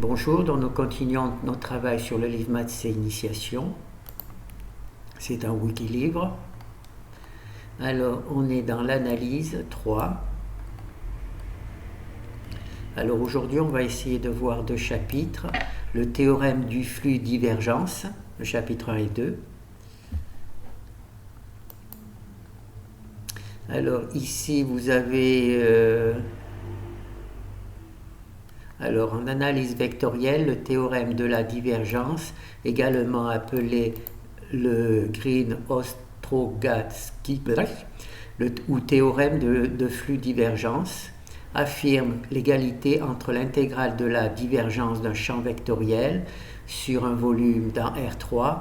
Bonjour, donc nous continuons notre travail sur le livre Maths et Initiation. C'est un wiki-livre. Alors, on est dans l'analyse 3. Alors aujourd'hui, on va essayer de voir deux chapitres. Le théorème du flux divergence, le chapitre 1 et 2. Alors ici, vous avez... Alors, en analyse vectorielle, le théorème de la divergence, également appelé le Green-Ostrogatsky ou théorème de flux divergence, affirme l'égalité entre l'intégrale de la divergence d'un champ vectoriel sur un volume dans R3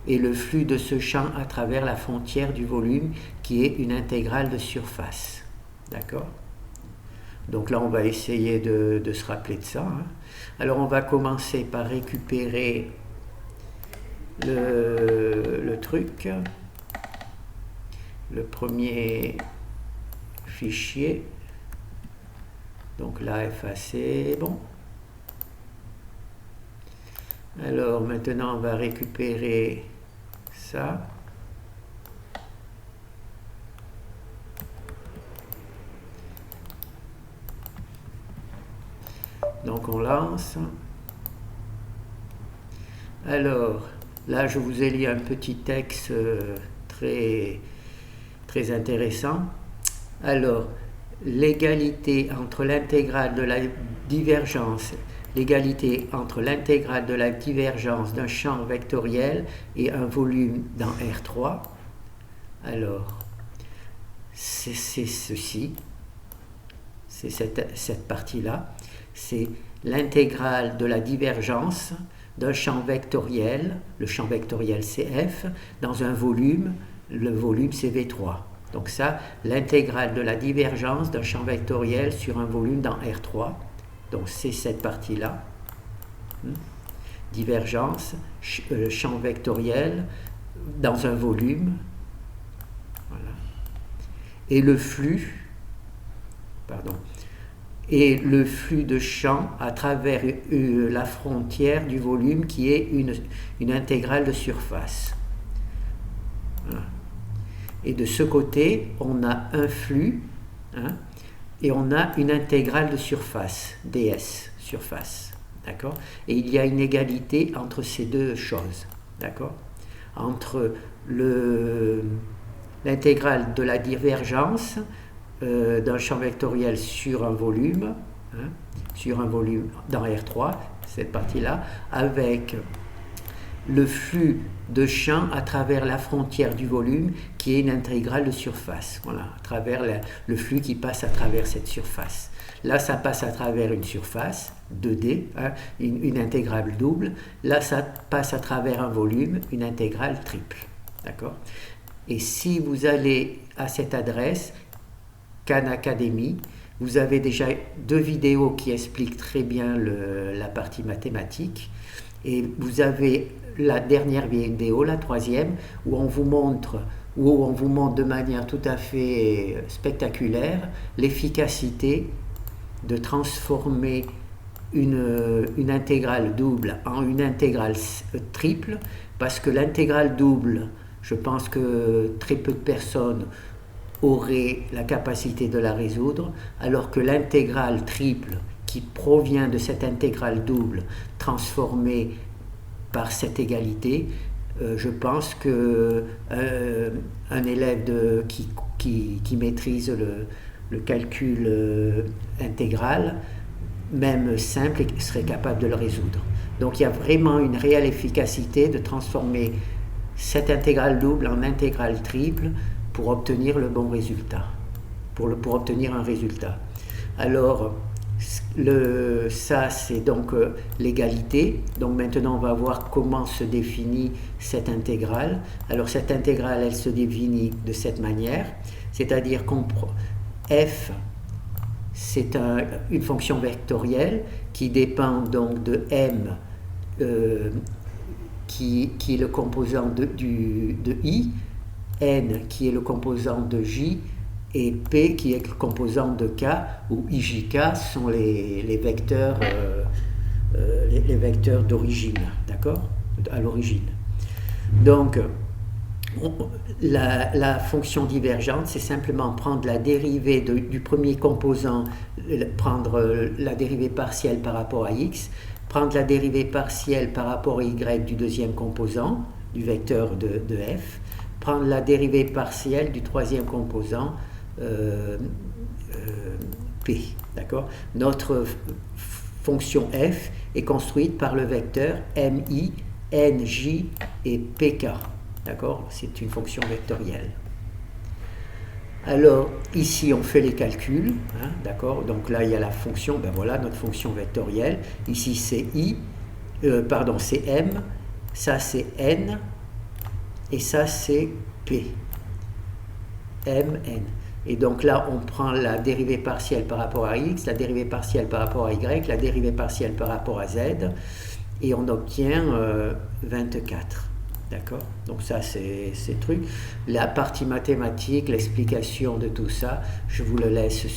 et le flux de ce champ à travers la frontière du volume qui est une intégrale de surface. D'accord ? Donc là, on va essayer de se rappeler de ça. Alors, on va commencer par récupérer le truc, le premier fichier. Donc là, effacer, bon. Alors, maintenant, on va récupérer ça. Donc on lance. Alors là, je vous ai lu un petit texte très intéressant. Alors, l'égalité entre l'intégrale de la divergence, l'égalité entre l'intégrale de la divergence d'un champ vectoriel et un volume dans R3. Alors, c'est ceci, c'est cette partie-là. C'est l'intégrale de la divergence d'un champ vectoriel, le champ vectoriel CF, dans un volume, le volume CV3. Donc ça, l'intégrale de la divergence d'un champ vectoriel sur un volume dans R3. Donc c'est cette partie-là. Divergence, champ vectoriel dans un volume. Voilà. Et le flux, et le flux de champ à travers la frontière du volume qui est une intégrale de surface. Voilà. Et de ce côté, on a un flux et on a une intégrale de surface, ds, surface. D'accord ? Et il y a une égalité entre ces deux choses. D'accord ? Entre l'intégrale de la divergence d'un champ vectoriel sur un volume dans R3, cette partie-là, avec le flux de champ à travers la frontière du volume qui est une intégrale de surface. Voilà, à travers le flux qui passe à travers cette surface. Là, ça passe à travers une surface, 2D, une intégrale double. Là, ça passe à travers un volume, une intégrale triple. D'accord ? Et si vous allez à cette adresse, Khan Academy, vous avez déjà 2 vidéos qui expliquent très bien la partie mathématique, et vous avez la dernière vidéo, la 3e, où on vous montre de manière tout à fait spectaculaire l'efficacité de transformer une intégrale double en une intégrale triple, parce que l'intégrale double, je pense que très peu de personnes aurait la capacité de la résoudre, alors que l'intégrale triple qui provient de cette intégrale double transformée par cette égalité, je pense que un élève qui maîtrise le calcul intégral, même simple, serait capable de le résoudre. Donc il y a vraiment une réelle efficacité de transformer cette intégrale double en intégrale triple pour obtenir le bon résultat, pour obtenir un résultat. Alors, ça c'est donc l'égalité. Donc maintenant on va voir comment se définit cette intégrale. Alors cette intégrale, elle se définit de cette manière, c'est-à-dire qu'on f, c'est une fonction vectorielle qui dépend donc de m, qui est le composant de i, n qui est le composant de j, et p qui est le composant de k, où ijk sont les vecteurs les vecteurs d'origine, d'accord, à l'origine. Donc, la fonction divergente, c'est simplement prendre la dérivée du premier composant, prendre la dérivée partielle par rapport à x, prendre la dérivée partielle par rapport à y du deuxième composant, du vecteur de f, prendre la dérivée partielle du troisième composant, p. D'accord? Notre fonction f est construite par le vecteur mi, nj et pk. D'accord? C'est une fonction vectorielle. Alors, ici, on fait les calculs. Hein, d'accord? Donc là, il y a la fonction, ben voilà, notre fonction vectorielle. Ici, c'est c'est m, ça, c'est n, et ça, c'est p. m, n. Et donc là, on prend la dérivée partielle par rapport à x, la dérivée partielle par rapport à y, la dérivée partielle par rapport à z, et on obtient 24. D'accord? Donc ça, c'est truc. La partie mathématique, l'explication de tout ça, je vous le laisse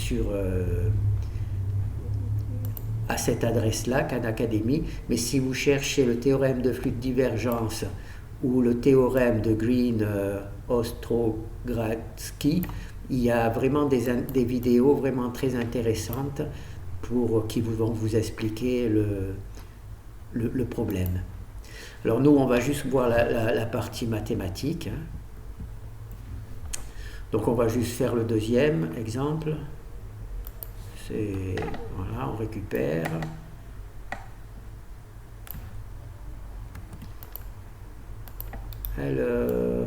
à cette adresse-là, Khan Academy. Mais si vous cherchez le théorème de flux de divergence ou le théorème de Green-Ostrogradsky, il y a vraiment des vidéos vraiment très intéressantes qui vont vous expliquer le problème. Alors nous, on va juste voir la partie mathématique. Donc on va juste faire le deuxième exemple. Voilà, on récupère. Alors...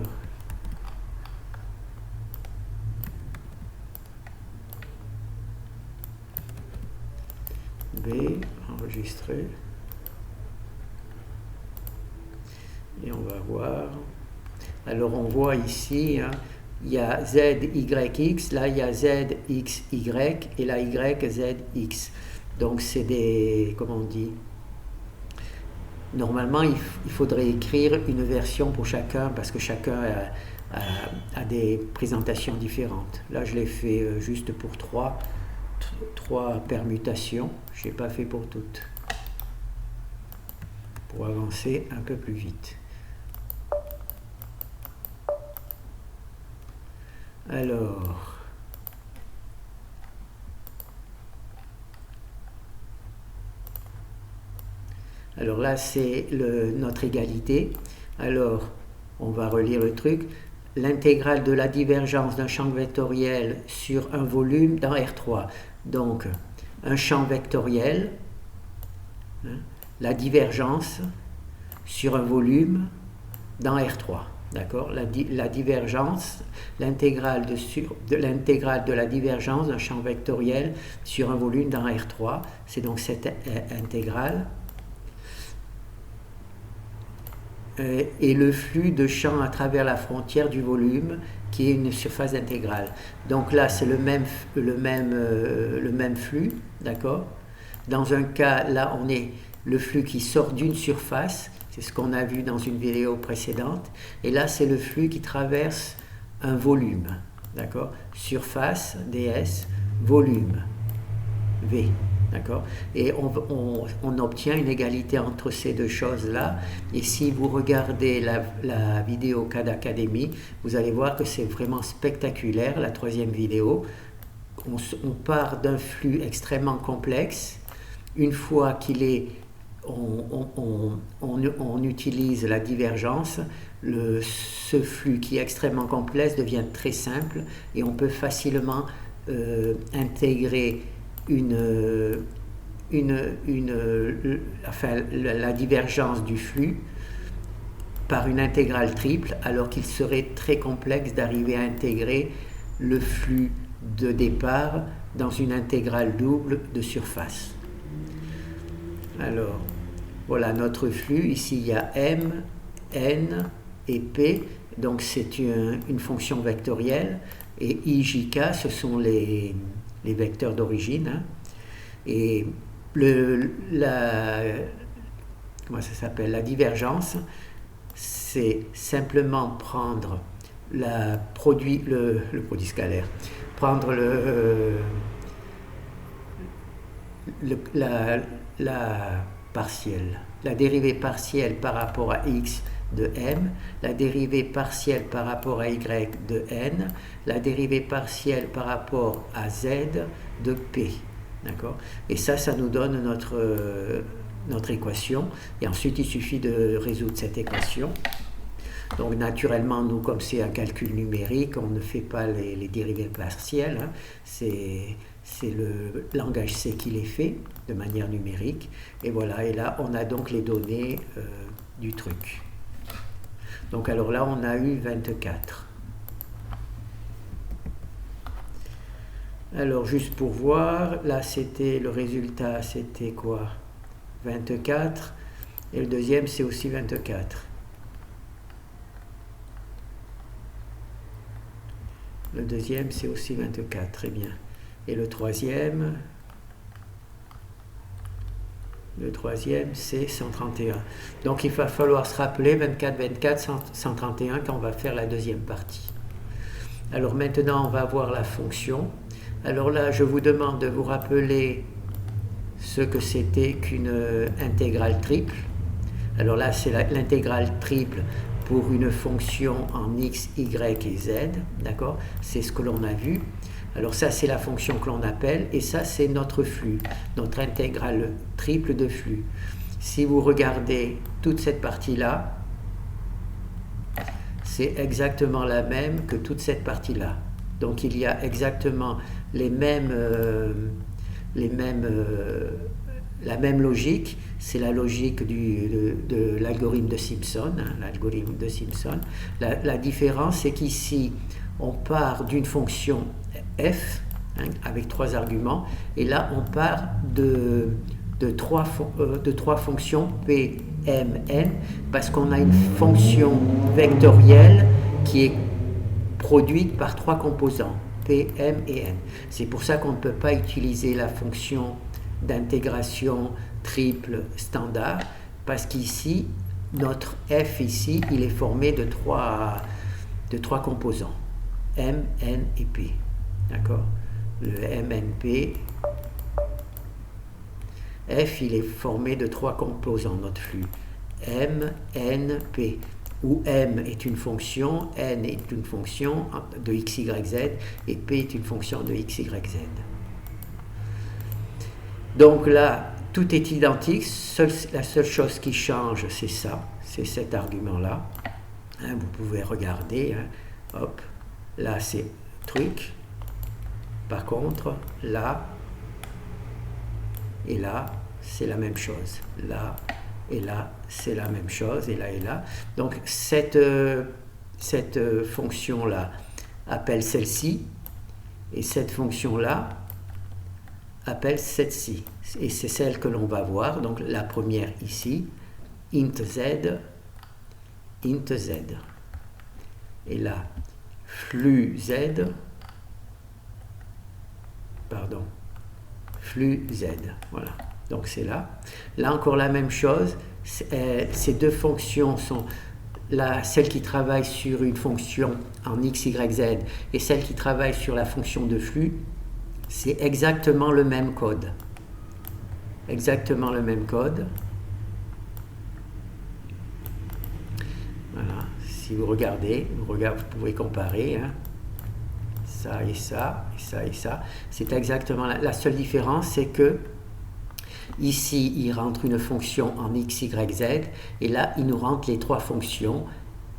B, enregistrer. Et on va voir. Alors on voit ici, hein, il y a z, y, x, là il y a z, x, y, et là y, z, x. Donc c'est des, comment on dit, normalement il faudrait écrire une version pour chacun, parce que chacun a des présentations différentes. Là je l'ai fait juste pour trois permutations, je n'ai pas fait pour toutes, pour avancer un peu plus vite. Alors là, c'est notre égalité. Alors, on va relire le truc. L'intégrale de la divergence d'un champ vectoriel sur un volume dans R3. Donc, un champ vectoriel, hein, la divergence sur un volume dans R3. D'accord? La divergence, l'intégrale de la divergence d'un champ vectoriel sur un volume dans R3, c'est donc cette intégrale. Et le flux de champ à travers la frontière du volume, qui est une surface intégrale. Donc là, c'est le même flux, d'accord? Dans un cas, là, on est le flux qui sort d'une surface. C'est ce qu'on a vu dans une vidéo précédente. Et là, c'est le flux qui traverse un volume. D'accord? Surface, ds, volume, v. D'accord? Et on obtient une égalité entre ces deux choses-là. Et si vous regardez la vidéo Khan Academy, vous allez voir que c'est vraiment spectaculaire, la troisième vidéo. On part d'un flux extrêmement complexe. Une fois qu'il est... On utilise la divergence, ce flux qui est extrêmement complexe devient très simple et on peut facilement intégrer la divergence du flux par une intégrale triple, alors qu'il serait très complexe d'arriver à intégrer le flux de départ dans une intégrale double de surface. Alors, voilà notre flux. Ici, il y a m, n et p. Donc, c'est une fonction vectorielle. Et i, j, k, ce sont les vecteurs d'origine. Hein. Et comment ça s'appelle? La divergence, c'est simplement prendre le produit scalaire. Prendre partielle. La dérivée partielle par rapport à x de m, la dérivée partielle par rapport à y de n, la dérivée partielle par rapport à z de p. D'accord? Et ça nous donne notre équation. Et ensuite, il suffit de résoudre cette équation. Donc, naturellement, nous, comme c'est un calcul numérique, on ne fait pas les dérivées partielles. Hein. C'est le langage C qui les fait de manière numérique. Et voilà, et là, on a donc les données du truc. Donc, alors là, on a eu 24. Alors, juste pour voir, là, c'était le résultat, c'était quoi? 24. Et le deuxième, c'est aussi 24. Le deuxième, c'est aussi 24. Très bien. Et le troisième, c'est 131. Donc, il va falloir se rappeler 24, 24, 131 quand on va faire la deuxième partie. Alors, maintenant, on va voir la fonction. Alors là, je vous demande de vous rappeler ce que c'était qu'une intégrale triple. Alors là, c'est l'intégrale triple pour une fonction en x, y et z. D'accord? C'est ce que l'on a vu. Alors ça, c'est la fonction que l'on appelle, et ça, c'est notre flux, notre intégrale triple de flux. Si vous regardez toute cette partie-là, c'est exactement la même que toute cette partie-là. Donc il y a exactement la même logique, c'est la logique de l'algorithme de Simpson. Hein, l'algorithme de Simpson. La différence, c'est qu'ici, on part d'une fonction f, hein, avec 3 arguments, et là, on part de 3 fonctions p, m, n, parce qu'on a une fonction vectorielle qui est produite par 3 composants, p, m et n. C'est pour ça qu'on ne peut pas utiliser la fonction d'intégration triple standard, parce qu'ici, notre f ici, il est formé de 3 composants, m, n et p. D'accord? Le MNP, f, il est formé de 3 composants, notre flux, m, n, p, où m est une fonction, n est une fonction de x, y, z, et p est une fonction de x, y, z. Donc là, tout est identique, la seule chose qui change, c'est ça, c'est cet argument-là. Hein, vous pouvez regarder, hein, hop, là c'est truc. Par contre, là et là, c'est la même chose. Là et là, c'est la même chose, et là et là. Donc cette fonction-là appelle celle-ci, et cette fonction-là appelle celle-ci. Et c'est celle que l'on va voir. Donc la première ici, int z, int z. Et là, flux z, flux z. Voilà. Donc c'est là. Là encore la même chose. Ces deux fonctions sont celle qui travaille sur une fonction en x, y, z et celle qui travaille sur la fonction de flux. C'est exactement le même code. Exactement le même code. Voilà. Si vous regardez, vous pouvez comparer. Hein. Ça et ça, et ça et ça. C'est exactement la seule différence, c'est que ici, il rentre une fonction en x, y, z, et là, il nous rentre les 3 fonctions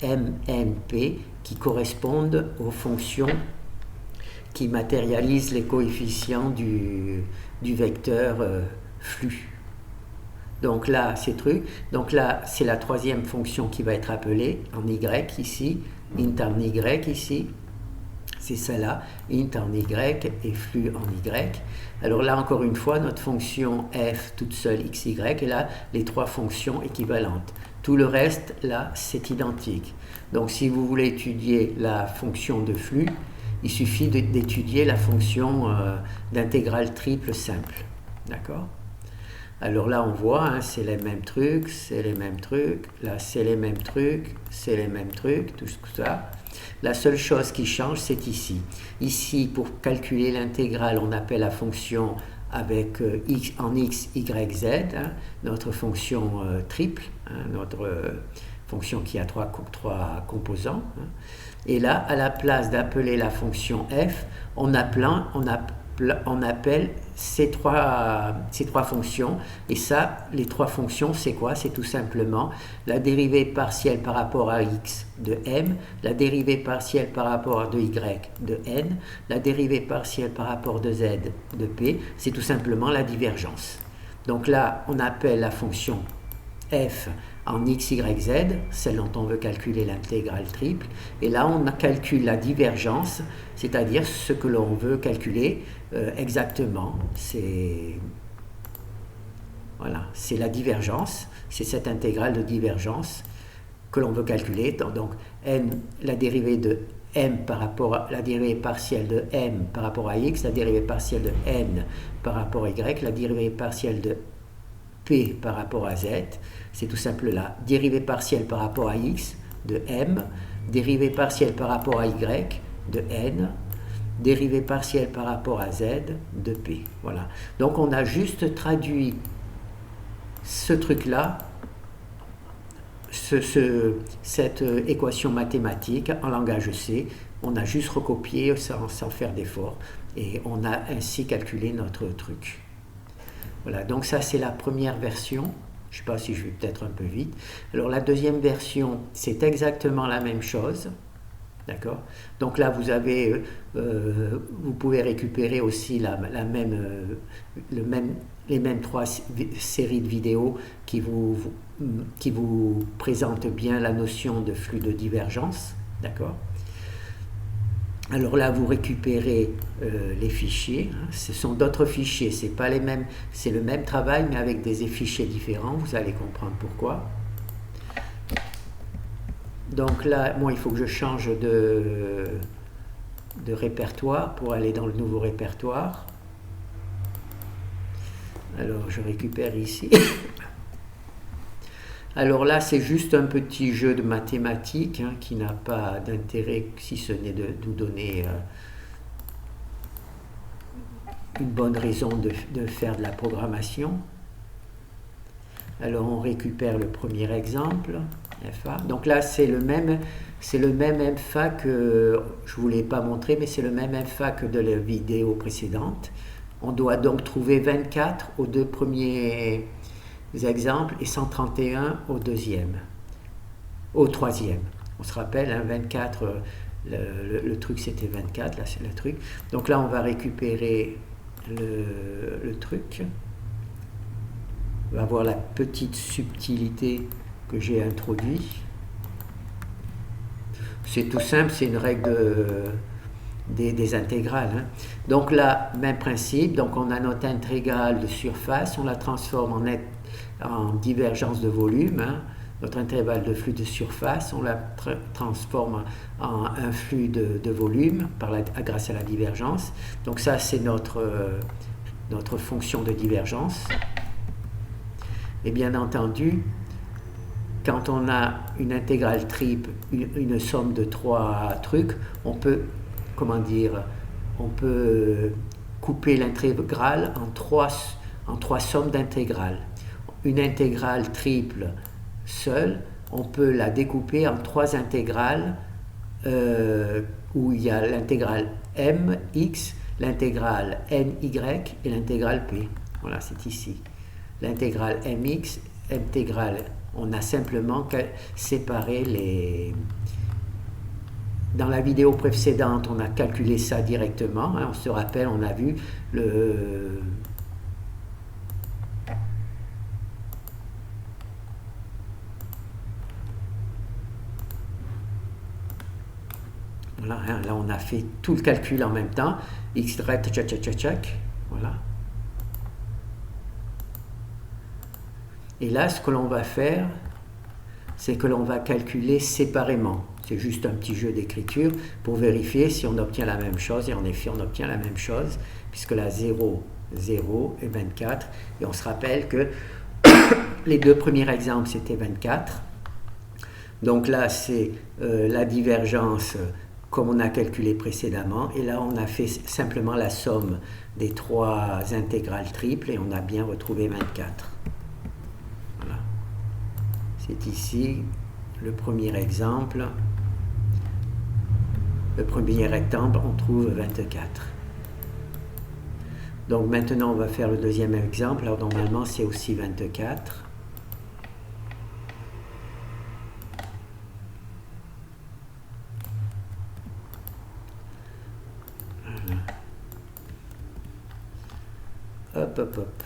m, n, p qui correspondent aux fonctions qui matérialisent les coefficients du vecteur flux. Donc là, c'est truc. Donc là, c'est la 3e fonction qui va être appelée en y ici, int en y ici. C'est celle-là, int en y et flux en y. Alors là, encore une fois, notre fonction f toute seule, x, y, et là, les 3 fonctions équivalentes. Tout le reste, là, c'est identique. Donc, si vous voulez étudier la fonction de flux, il suffit d'étudier la fonction d'intégrale triple simple. D'accord? Alors là, on voit, hein, c'est les mêmes trucs, c'est les mêmes trucs. Là, c'est les mêmes trucs, c'est les mêmes trucs, tout ça. La seule chose qui change, c'est ici. Ici, pour calculer l'intégrale, on appelle la fonction avec en x, y, z, hein, notre fonction triple, hein, notre fonction qui a trois composants. Hein. Et là, à la place d'appeler la fonction f, on appelle ces trois fonctions. Et ça, les trois fonctions, c'est quoi? C'est tout simplement la dérivée partielle par rapport à x de m, la dérivée partielle par rapport de y de n, la dérivée partielle par rapport de z de p. C'est tout simplement la divergence. Donc là, on appelle la fonction f en x, y, z, celle dont on veut calculer l'intégrale triple. Et là, on calcule la divergence, c'est-à-dire ce que l'on veut calculer exactement. Voilà, c'est la divergence, c'est cette intégrale de divergence que l'on veut calculer. Donc, n, la dérivée de m par rapport à la dérivée partielle de m par rapport à x, la dérivée partielle de n par rapport à y, la dérivée partielle de p par rapport à z, c'est tout simple là. Dérivée partielle par rapport à x de m, dérivée partielle par rapport à y de n, dérivée partielle par rapport à z de p. Voilà. Donc on a juste traduit ce truc-là, cette équation mathématique en langage C. On a juste recopié sans faire d'effort et on a ainsi calculé notre truc. Voilà, donc ça c'est la première version. Je ne sais pas si je vais peut-être un peu vite. Alors la deuxième version, c'est exactement la même chose. D'accord? Donc là, vous pouvez récupérer aussi les mêmes trois séries de vidéos qui vous présentent bien la notion de flux de divergence. D'accord? Alors là, vous récupérez les fichiers. Hein. Ce sont d'autres fichiers. C'est pas les mêmes. C'est le même travail, mais avec des fichiers différents. Vous allez comprendre pourquoi. Donc là, moi, il faut que je change de répertoire pour aller dans le nouveau répertoire. Alors, je récupère ici. Alors là, c'est juste un petit jeu de mathématiques hein, qui n'a pas d'intérêt si ce n'est de nous donner une bonne raison de faire de la programmation. Alors on récupère le premier exemple, FA. Donc là, c'est le même FA que je ne vous l'ai pas montré, mais c'est le même FA que de la vidéo précédente. On doit donc trouver 24 aux deux premiers exemples et 131 au troisième. On se rappelle, hein, 24, le truc c'était 24, là c'est le truc. Donc là on va récupérer le truc. On va voir la petite subtilité que j'ai introduite. C'est tout simple, c'est une règle des intégrales. Hein. Donc là, même principe, donc on a notre intégrale de surface, on la transforme en divergence de volume, hein. Notre intervalle de flux de surface, on la transforme en un flux de volume grâce à la divergence. Donc ça, c'est notre fonction de divergence. Et bien entendu, quand on a une intégrale triple, une somme de trois trucs, on peut couper l'intégrale en trois sommes d'intégrales. Une intégrale triple seule, on peut la découper en trois intégrales où il y a l'intégrale mx, l'intégrale ny et l'intégrale p. Voilà, c'est ici. L'intégrale mx, on a simplement séparé les... Dans la vidéo précédente, on a calculé ça directement. Hein, on se rappelle, on a vu le... Voilà, hein, là on a fait tout le calcul en même temps. X, tchac, voilà. Et là, ce que l'on va faire, c'est que l'on va calculer séparément. C'est juste un petit jeu d'écriture pour vérifier si on obtient la même chose. Et en effet, on obtient la même chose, puisque la 0, 0 et 24. Et on se rappelle que les deux premiers exemples, c'était 24. Donc là, c'est la divergence comme on a calculé précédemment. Et là, on a fait simplement la somme des 3 intégrales triples et on a bien retrouvé 24. Voilà. C'est ici le premier exemple. Le premier rectangle, on trouve 24. Donc maintenant, on va faire le deuxième exemple. Alors normalement, c'est aussi 24. Voilà. Hop, hop, hop.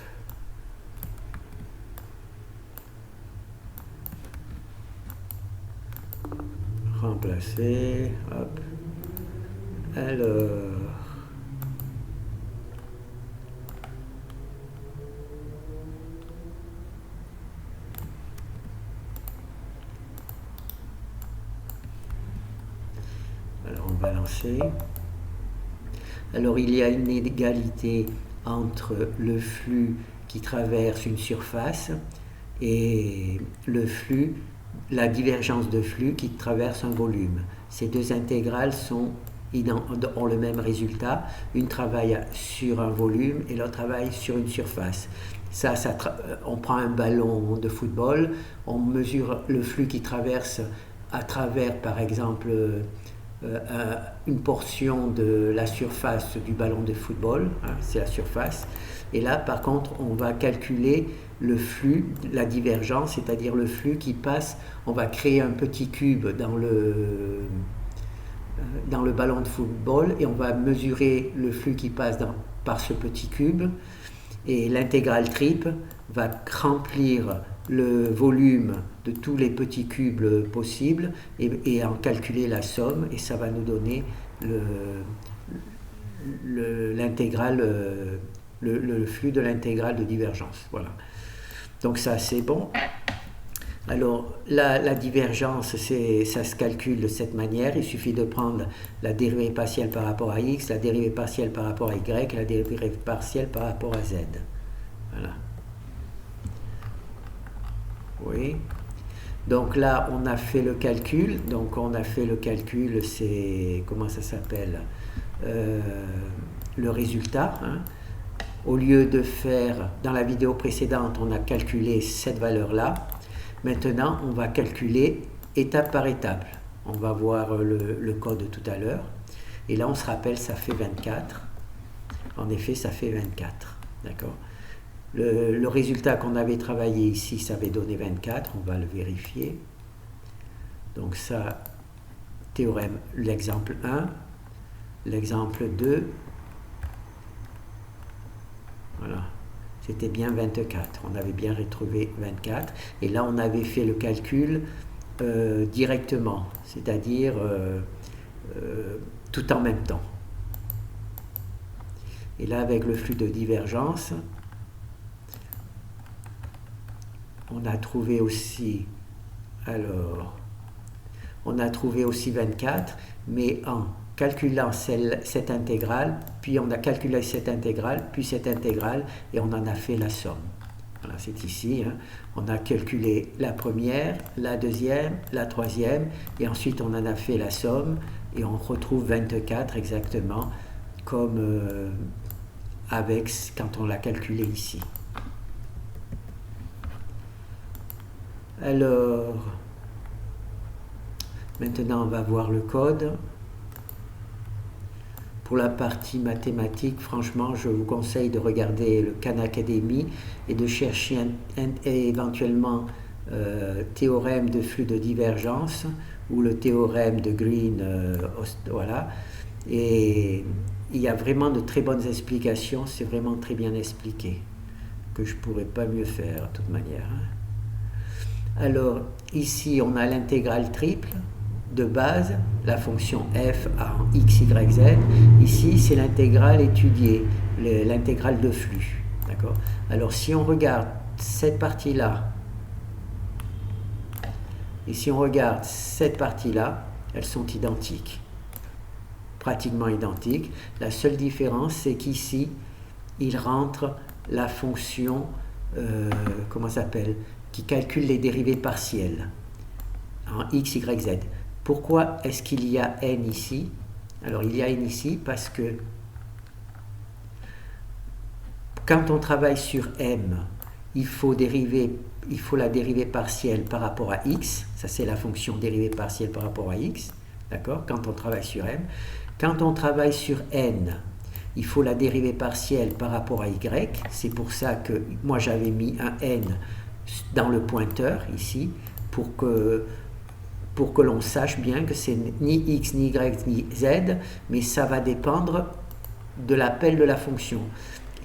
Remplacer. Hop. Alors. Alors on va lancer. Alors il y a une égalité entre le flux qui traverse une surface et le flux, la divergence de flux qui traverse un volume. Ces 2 intégrales ont le même résultat. Une travaille sur un volume et l'autre travaille sur une surface. On prend un ballon de football, on mesure le flux qui traverse à travers, par exemple, une portion de la surface du ballon de football, hein, c'est la surface. Et là, par contre, on va calculer le flux, la divergence, c'est-à-dire le flux qui passe. On va créer un petit cube dans le ballon de football et on va mesurer le flux qui passe par ce petit cube. Et l'intégrale triple va remplir le volume de tous les petits cubes possibles et en calculer la somme, et ça va nous donner l'intégrale, le flux de l'intégrale de divergence. Voilà. Donc ça, c'est bon. Alors la divergence, ça se calcule de cette manière. Il suffit de prendre la dérivée partielle par rapport à x, la dérivée partielle par rapport à y et la dérivée partielle par rapport à z. Voilà. Oui. Donc là, on a fait le calcul. Donc on a fait le calcul, c'est, comment ça s'appelle, le résultat. Hein. Au lieu de faire, dans la vidéo précédente, on a calculé cette valeur-là. Maintenant, on va calculer étape par étape. On va voir le code tout à l'heure. Et là, on se rappelle, ça fait 24. En effet, ça fait 24. D'accord ? Le résultat qu'on avait travaillé ici, ça avait donné 24. On va le vérifier. Donc ça, théorème, l'exemple 1, l'exemple 2. Voilà. C'était bien 24, on avait bien retrouvé 24, et là on avait fait le calcul directement, c'est-à-dire tout en même temps. Et là, avec le flux de divergence, on a trouvé aussi, alors, on a trouvé aussi 24, mais en calculant cette intégrale, puis on a calculé cette intégrale, puis cette intégrale, et on en a fait la somme. Voilà, c'est ici. Hein. On a calculé la première, la deuxième, la troisième, et ensuite on en a fait la somme, et on retrouve 24 exactement, comme quand on l'a calculé ici. Alors, maintenant on va voir le code. Pour la partie mathématique, franchement, je vous conseille de regarder le Khan Academy et de chercher éventuellement théorème de flux de divergence ou le théorème de Green. Voilà. Et il y a vraiment de très bonnes explications, c'est vraiment très bien expliqué, que je ne pourrais pas mieux faire de toute manière. Alors, ici, on a l'intégrale triple de base, la fonction f en x, y, z. Ici, c'est l'intégrale étudiée, l'intégrale de flux. D'accord ? Alors, si on regarde cette partie-là, et si on regarde cette partie-là, elles sont identiques. Pratiquement identiques. La seule différence, c'est qu'ici, il rentre la fonction, comment ça s'appelle, qui calcule les dérivées partielles en x, y, z. Pourquoi est-ce qu'il y a n ici? Alors il y a n ici parce que quand on travaille sur m, il faut la dérivée partielle par rapport à x. Ça, c'est la fonction dérivée partielle par rapport à x. D'accord? Quand on travaille sur m. Quand on travaille sur n, il faut la dérivée partielle par rapport à y. C'est pour ça que moi, j'avais mis un n dans le pointeur, ici, pour que l'on sache bien que c'est ni x, ni y, ni z, mais ça va dépendre de l'appel de la fonction.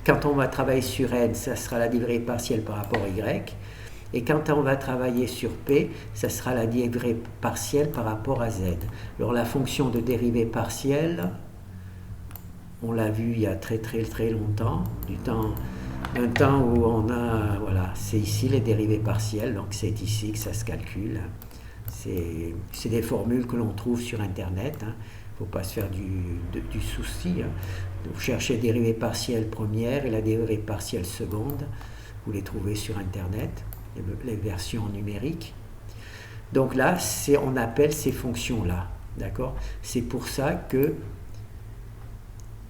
Quand on va travailler sur n, ça sera la dérivée partielle par rapport à y, et quand on va travailler sur p, ça sera la dérivée partielle par rapport à z. Alors la fonction de dérivée partielle, on l'a vu il y a très longtemps, un temps où on a, voilà, c'est ici les dérivées partielles, donc c'est ici que ça se calcule. C'est des formules que l'on trouve sur Internet, il ne faut pas se faire du souci. Vous cherchez dérivée partielle première et la dérivée partielle seconde, vous les trouvez sur Internet, les versions numériques. Donc là, on appelle ces fonctions-là, d'accord? C'est pour ça que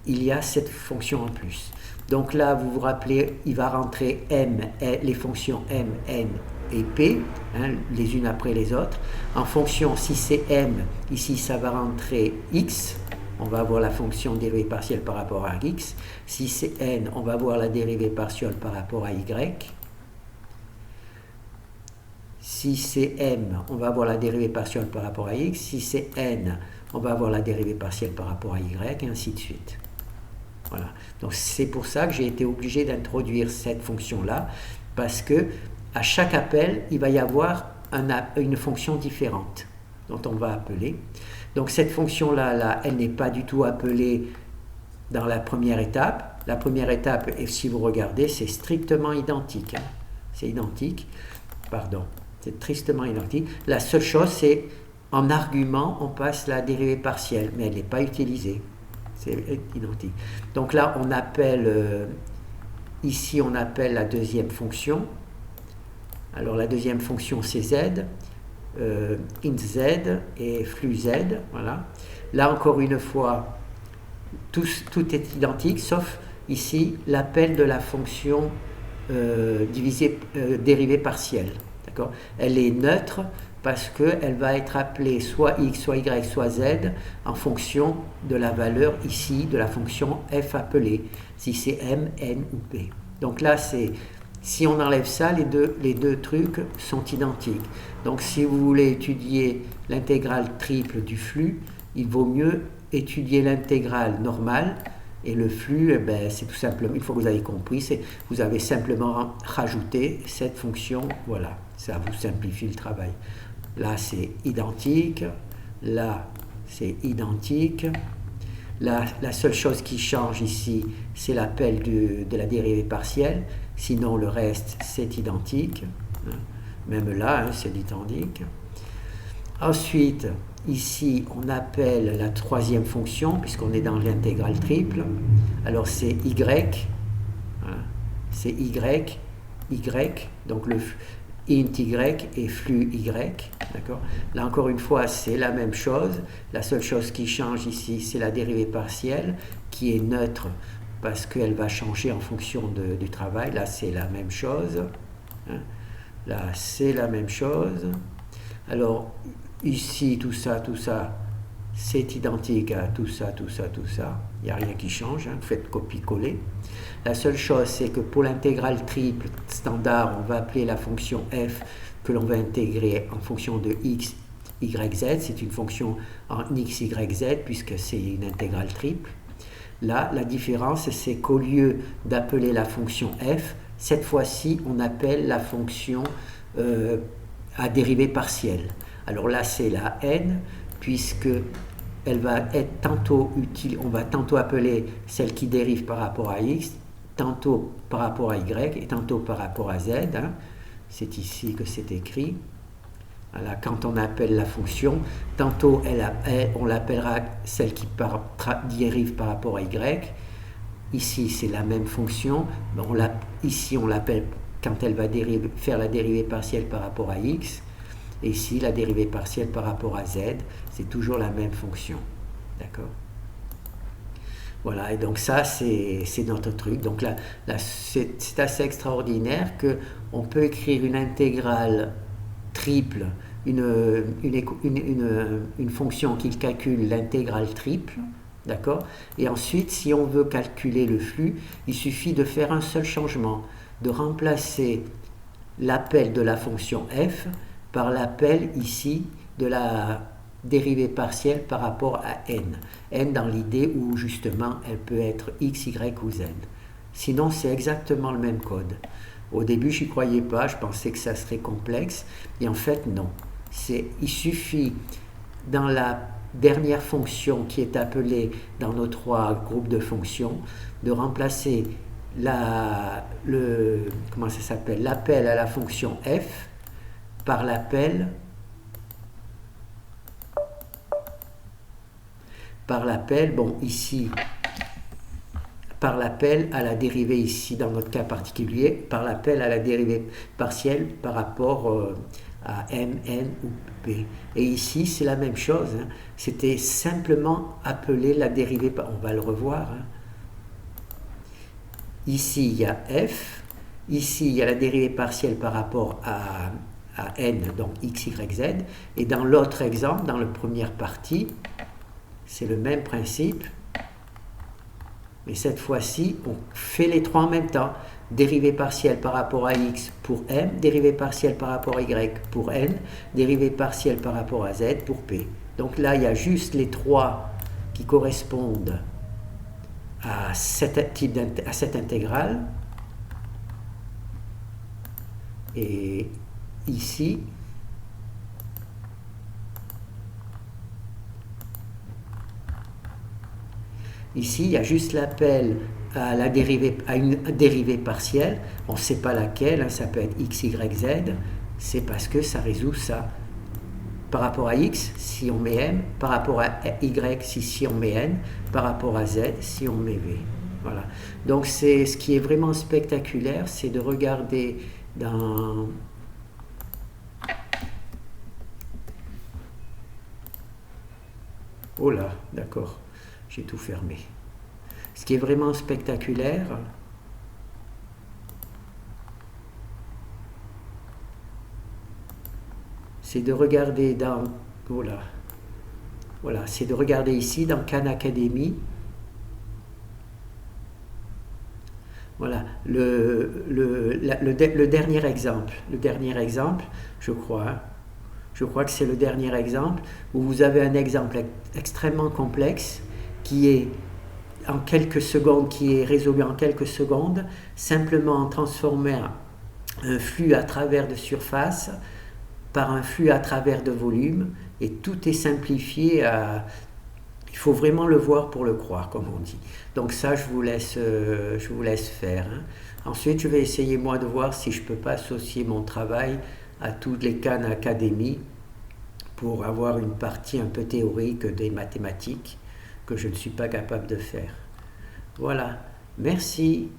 il y a cette fonction en plus. Donc là, vous vous rappelez, il va rentrer m, les fonctions m, n et p, hein, les unes après les autres. En fonction, si c'est m, ici ça va rentrer x, on va avoir la fonction dérivée partielle par rapport à x. Si c'est n, on va avoir la dérivée partielle par rapport à y. Si c'est m, on va avoir la dérivée partielle par rapport à x. Si c'est n, on va avoir la dérivée partielle par rapport à y, et ainsi de suite. Voilà. Donc c'est pour ça que j'ai été obligé d'introduire cette fonction-là, parce que à chaque appel, il va y avoir une fonction différente dont on va appeler. Donc cette fonction-là, elle n'est pas du tout appelée dans la première étape. La première étape, et si vous regardez, c'est strictement identique. Hein. C'est identique. Pardon. C'est tristement identique. La seule chose, c'est en argument, on passe la dérivée partielle, mais elle n'est pas utilisée. C'est identique. Donc là, on appelle, ici, on appelle la deuxième fonction. Alors la deuxième fonction, c'est z, int z et flux z. Voilà. Là, encore une fois, tout est identique, sauf ici l'appel de la fonction dérivée partielle. D'accord? Elle est neutre parce qu'elle va être appelée soit x, soit y, soit z en fonction de la valeur ici de la fonction f appelée, si c'est m, n ou p. Donc là, si on enlève ça, les deux trucs sont identiques. Donc si vous voulez étudier l'intégrale triple du flux, il vaut mieux étudier l'intégrale normale. Et le flux, eh ben, c'est tout simplement, une fois que vous avez compris, vous avez simplement rajouté cette fonction, voilà, ça vous simplifie le travail. Là, c'est identique, là, c'est identique. Là, la seule chose qui change ici, c'est l'appel de la dérivée partielle, sinon le reste, c'est identique. Même là, hein, c'est identique. Ensuite, ici, on appelle la troisième fonction, puisqu'on est dans l'intégrale triple. Alors, c'est y, voilà. C'est y, donc le int y et flux y, d'accord? Là, encore une fois, c'est la même chose. La seule chose qui change ici, c'est la dérivée partielle, qui est neutre, parce qu'elle va changer en fonction du travail. Là, c'est la même chose. Hein? Là, c'est la même chose. Alors, ici, tout ça, c'est identique à tout ça. Il n'y a rien qui change, hein. Vous faites copier-coller. La seule chose, c'est que pour l'intégrale triple standard, on va appeler la fonction f que l'on va intégrer en fonction de x, y, z. C'est une fonction en x, y, z, puisque c'est une intégrale triple. Là, la différence, c'est qu'au lieu d'appeler la fonction f, cette fois-ci, on appelle la fonction à dérivée partielle. Alors là, c'est la n, puisque elle va être tantôt utile, on va tantôt appeler celle qui dérive par rapport à x, tantôt par rapport à y et tantôt par rapport à z. Hein. C'est ici que c'est écrit. Voilà, quand on appelle la fonction, tantôt on l'appellera celle qui dérive par rapport à y. Ici, c'est la même fonction. Ici, on l'appelle quand elle va faire la dérivée partielle par rapport à x. Et ici, la dérivée partielle par rapport à z, c'est toujours la même fonction. D'accord? Voilà, et donc ça, c'est notre truc. Donc là, c'est assez extraordinaire qu'on peut écrire une intégrale triple, une fonction qui calcule l'intégrale triple, d'accord? Et ensuite, si on veut calculer le flux, il suffit de faire un seul changement, de remplacer l'appel de la fonction f par l'appel ici de la dérivée partielle par rapport à n. N dans l'idée où justement elle peut être x, y ou z. Sinon c'est exactement le même code. Au début j'y croyais pas, je pensais que ça serait complexe, et en fait non. Il suffit dans la dernière fonction qui est appelée dans nos trois groupes de fonctions de remplacer comment ça s'appelle, l'appel à la fonction f par l'appel bon ici, par l'appel à la dérivée ici, dans notre cas particulier, par l'appel à la dérivée partielle par rapport à m, n ou p. Et ici, c'est la même chose. Hein. C'était simplement appeler la dérivée, on va le revoir. Hein. Ici, il y a f. Ici, il y a la dérivée partielle par rapport à n, donc x, y, z. Et dans l'autre exemple, dans la première partie, c'est le même principe, mais cette fois-ci, on fait les trois en même temps. Dérivée partielle par rapport à x pour m, dérivée partielle par rapport à y pour n, dérivée partielle par rapport à z pour p. Donc là, il y a juste les trois qui correspondent à cette intégrale. Et ici, il y a juste l'appel à une dérivée partielle. On ne sait pas laquelle, hein, ça peut être x, y, z. C'est parce que ça résout ça. Par rapport à x, si on met m, par rapport à y, si on met n, par rapport à z, si on met v. Voilà. Donc ce qui est vraiment spectaculaire, c'est de regarder dans... Oh là, d'accord. J'ai tout fermé. Ce qui est vraiment spectaculaire, c'est de regarder dans... Voilà, c'est de regarder ici dans Khan Academy. Voilà, le dernier exemple. Le dernier exemple, je crois. Hein, je crois que c'est le dernier exemple où vous avez un exemple extrêmement complexe qui est résolu en quelques secondes, simplement en transformant un flux à travers de surface par un flux à travers de volume, et tout est simplifié il faut vraiment le voir pour le croire, comme on dit. Donc ça, je vous laisse faire. Hein. Ensuite, je vais essayer moi de voir si je ne peux pas associer mon travail à toutes les Khan Academy pour avoir une partie un peu théorique des mathématiques que je ne suis pas capable de faire. Voilà, merci.